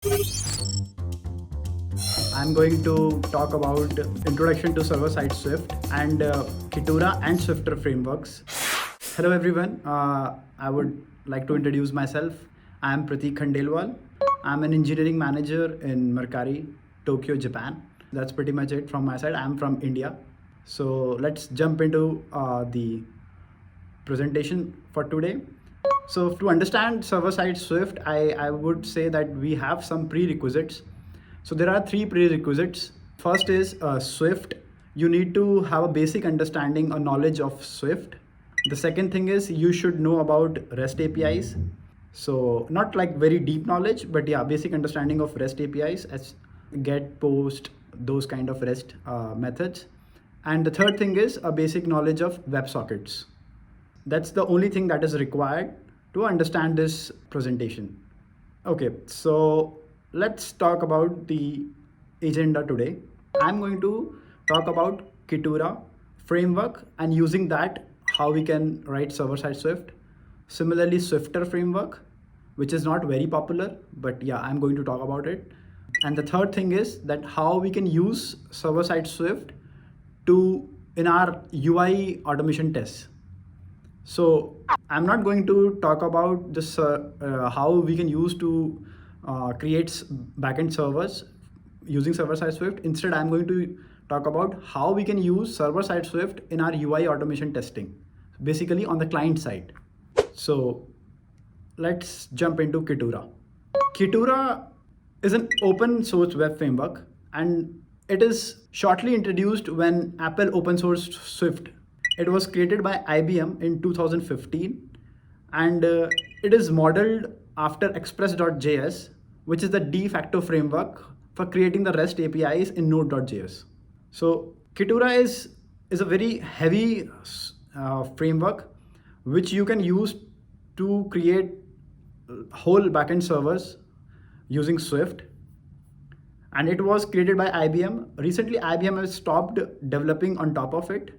I'm going to talk about introduction to server-side Swift and Kitura and Swifter frameworks. Hello everyone. I would like to introduce myself. I am Pratik Khandelwal. I'm an engineering manager in Mercari, Tokyo, Japan. That's pretty much it from my side. I'm from India. So let's jump into the presentation for today. So to understand server-side Swift, I would say that we have some prerequisites. So there are three prerequisites. First is Swift. You need to have a basic understanding or knowledge of Swift. The second thing is you should know about REST APIs. So not like very deep knowledge, but yeah, basic understanding of REST APIs as get, post, those kind of REST methods. And the third thing is a basic knowledge of WebSockets. That's the only thing that is required to understand this presentation. Okay, so let's talk about the agenda today. I'm going to talk about Kitura framework and using that how we can write server-side Swift. Similarly, Swifter framework, which is not very popular, but yeah, I'm going to talk about it. And the third thing is that how we can use server-side Swift to in our UI automation tests. So I'm not going to talk about this how we can use to create backend servers using server-side Swift. Instead, I'm going to talk about how we can use server-side Swift in our UI automation testing, basically on the client side. So let's jump into Kitura. Kitura is an open source web framework and it is shortly introduced when Apple open sourced Swift. It was created by IBM in 2015 and it is modeled after Express.js, which is the de facto framework for creating the REST APIs in Node.js. So Kitura is a very heavy framework which you can use to create whole backend servers using Swift. And it was created by IBM. Recently, IBM has stopped developing on top of it,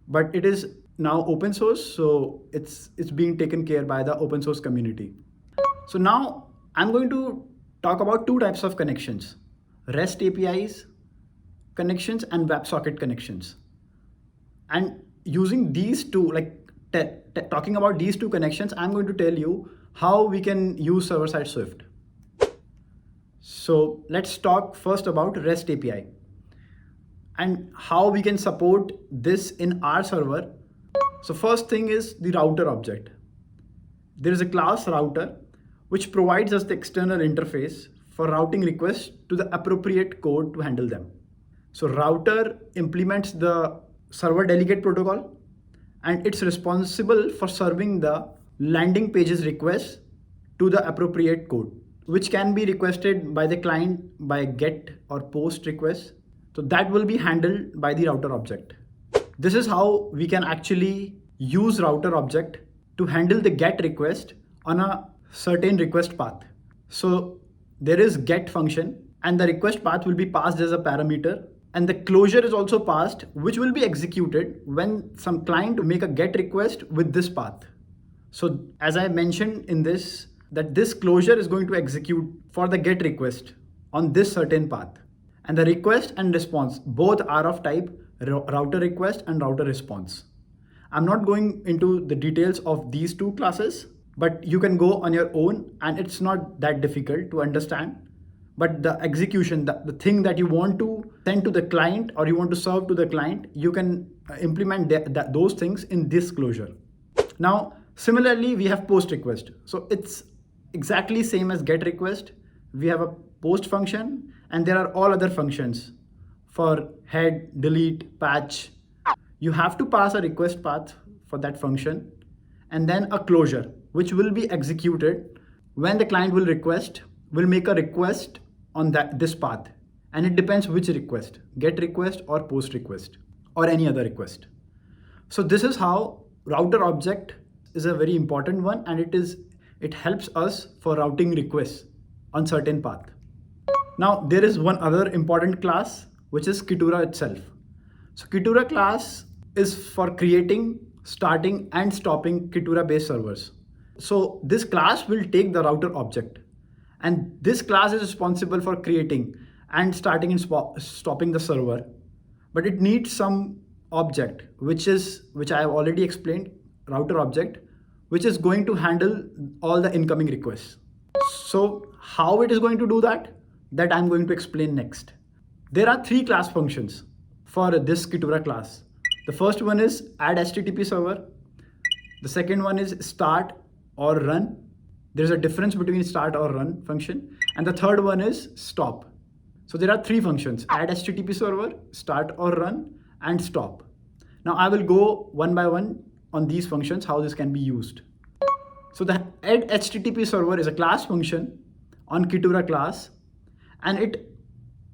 but it is now open source, so it's being taken care by the open source community. So now I'm going to talk about two types of connections: REST APIs connections and WebSocket connections. And using these two, like talking about these two connections, I'm going to tell you how we can use server-side Swift. So let's talk first about REST API and how we can support this in our server. So first thing is the router object. There is a class router which provides us the external interface for routing requests to the appropriate code to handle them. So router implements the server delegate protocol and it's responsible for serving the landing pages requests to the appropriate code, which can be requested by the client by get or post requests. So that will be handled by the router object. This is how we can actually use router object to handle the get request on a certain request path. So there is get function and the request path will be passed as a parameter and the closure is also passed, which will be executed when some client make a get request with this path. So as I mentioned in this, that this closure is going to execute for the get request on this certain path. And the request and response both are of type router request and router response. I'm not going into the details of these two classes, but you can go on your own and it's not that difficult to understand. But the execution, the thing that you want to send to the client or you want to serve to the client, you can implement those things in this closure. Now, similarly, we have post request. So it's exactly same as get request. We have a post function and there are all other functions for head, delete, patch. You have to pass a request path for that function and then a closure, which will be executed when the client will make a request on this path. And it depends which request, get request or post request or any other request. So this is how router object is a very important one and it helps us for routing requests on certain path. Now there is one other important class which is Kitura itself. So Kitura class is for creating, starting and stopping Kitura based servers. So this class will take the router object And this class is responsible for creating and starting and stopping the server. But it needs some object, which I have already explained, router object, which is going to handle all the incoming requests. So how it is going to do that I'm going to explain next. There are 3 class functions for this Kitura class. The first one is add HTTP server. The second one is start or run. There's a difference between start or run function. And the third one is stop. So there are 3 functions: add HTTP server, start or run, and stop. Now I will go one by one on these functions, how this can be used. So the add HTTP server is a class function on Kitura class, and it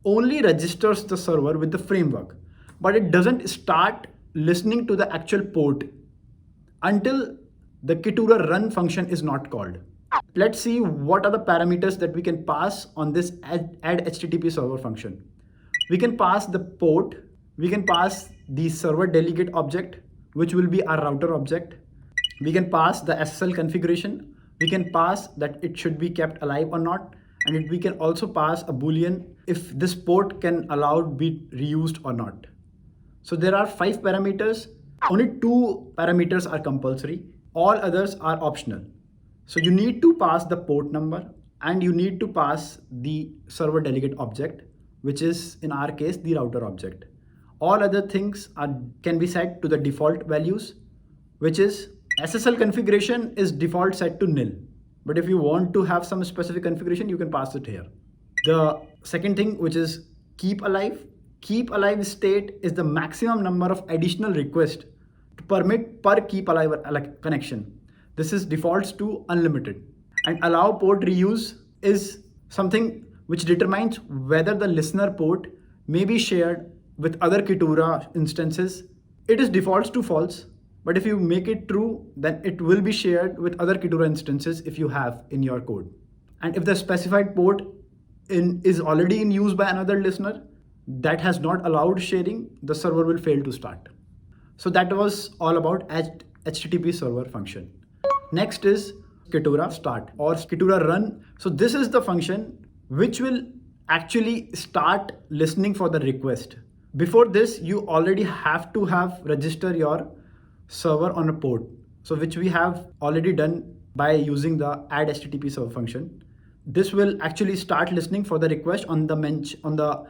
only registers the server with the framework, but it doesn't start listening to the actual port until the Kitura run function is not called. Let's see what are the parameters that we can pass on this add HTTP server function. We can pass the port, we can pass the server delegate object, which will be our router object. We can pass the SSL configuration. We can pass that it should be kept alive or not. And we can also pass a boolean if this port can allowed be reused or not. So there are 5 parameters. Only 2 parameters are compulsory. All others are optional. So you need to pass the port number and you need to pass the server delegate object, which is in our case the router object. All other things can be set to the default values, which is SSL configuration is default set to nil. But if you want to have some specific configuration, you can pass it here. The second thing, which is keep alive state, is the maximum number of additional requests to permit per keep alive connection. This is defaults to unlimited. And allow port reuse is something which determines whether the listener port may be shared with other Kitura instances. It is defaults to false, but if you make it true, then it will be shared with other Kitura instances if you have in your code. And if the specified port is already in use by another listener that has not allowed sharing, the server will fail to start. So that was all about HTTP server function. Next is Kitura start or Kitura run. So this is the function which will actually start listening for the request. Before this, you already have to have register your server on a port. So which we have already done by using the add HTTP server function. This will actually start listening for the request on the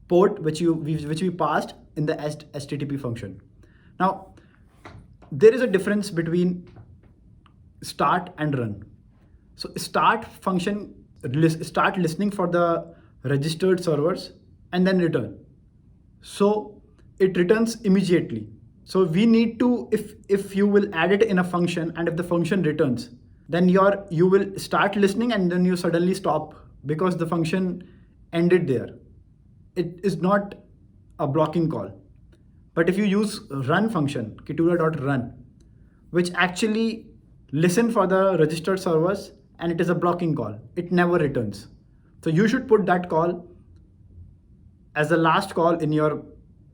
port which we passed in the HTTP function. Now, there is a difference between start and run. So start function start listening for the registered servers and then return. So it returns immediately. So we need to, if you will add it in a function and if the function returns, then you will start listening and then you suddenly stop because the function ended there. It is not a blocking call. But if you use run function, kitura.run, which actually listen for the registered servers and it is a blocking call, it never returns. So you should put that call as the last call in your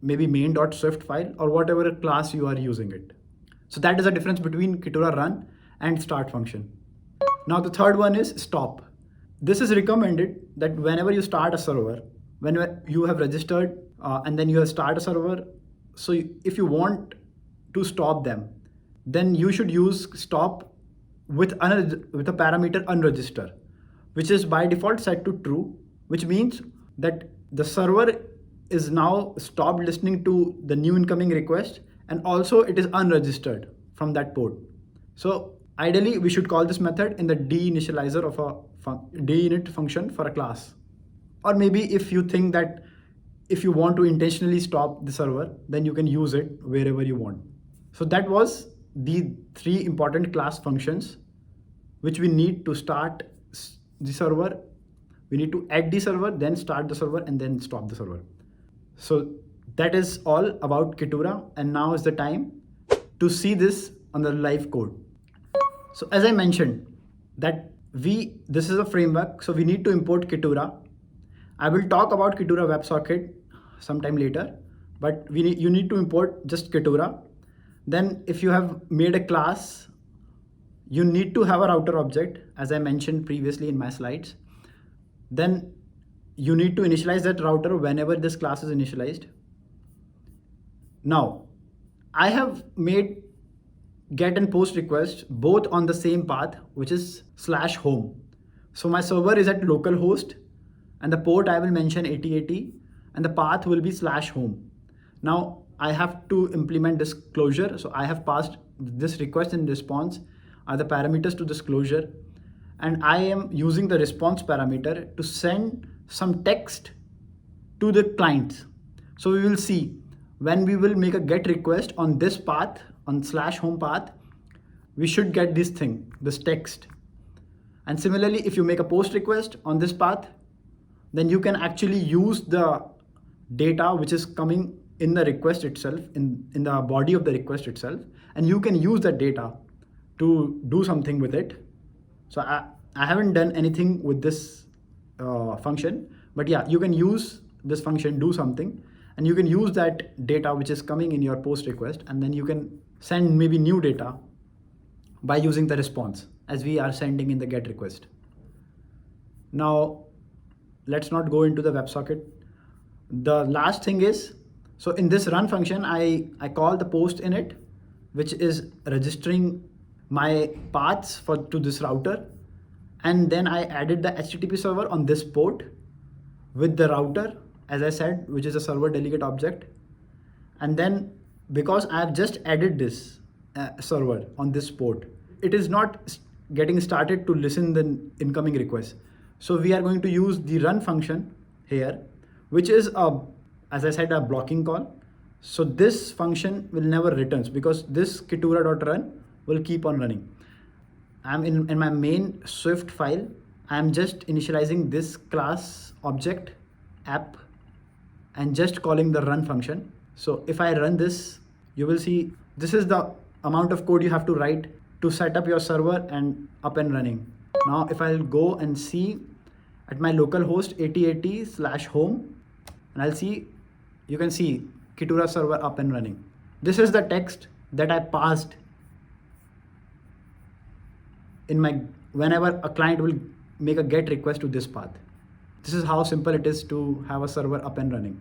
maybe main.swift file or whatever class you are using it. So that is the difference between Kitura run and start function. Now the third one is stop. This is recommended that whenever you start a server, when you have registered and then you have start a server, so if you want to stop them, then you should use stop with a parameter unregister, which is by default set to true, which means that the server is now stopped listening to the new incoming request and also it is unregistered from that port. So ideally we should call this method in the deinitializer of a deinit function for a class. Or maybe if you think that if you want to intentionally stop the server, then you can use it wherever you want. So that was the 3 important class functions which we need to start the server. We need to add the server, then start the server, and then stop the server. So that is all about Kitura, and now is the time to see this on the live code. So as I mentioned that this is a framework, so we need to import Kitura. I will talk about Kitura WebSocket sometime later, but you need to import just Kitura. Then if you have made a class, you need to have a router object, as I mentioned previously in my slides. then you need to initialize that router whenever this class is initialized. Now, I have made get and post requests both on the same path, which is /home. So my server is at localhost and the port I will mention 8080 and the path will be /home. Now I have to implement this closure. So I have passed this request and response are the parameters to this closure. And I am using the response parameter to send some text to the clients. So we will see when we will make a get request on this path, on /home path, we should get this thing, this text. And similarly, if you make a post request on this path, then you can actually use the data which is coming in the request itself, in the body of the request itself, and you can use that data to do something with it. So I haven't done anything with this function, but yeah, you can use this function, do something, and you can use that data which is coming in your post request, and then you can send maybe new data by using the response as we are sending in the get request. Now, let's not go into the WebSocket. The last thing is, so in this run function, I call the post init, which is registering my paths to this router. And then I added the HTTP server on this port with the router, as I said, which is a server delegate object. And then because I have just added this server on this port, it is not getting started to listen the incoming request. So we are going to use the run function here, which is as I said, a blocking call. So this function will never returns because this kitura.run will keep on running. I'm in my main Swift file. I'm just initializing this class object app and just calling the run function. So if I run this, you will see this is the amount of code you have to write to set up your server and up and running. Now, if I'll go and see at my localhost 8080/home, and I'll see, you can see Kitura server up and running. This is the text that I passed in my, whenever a client will make a get request to this path. This is how simple it is to have a server up and running.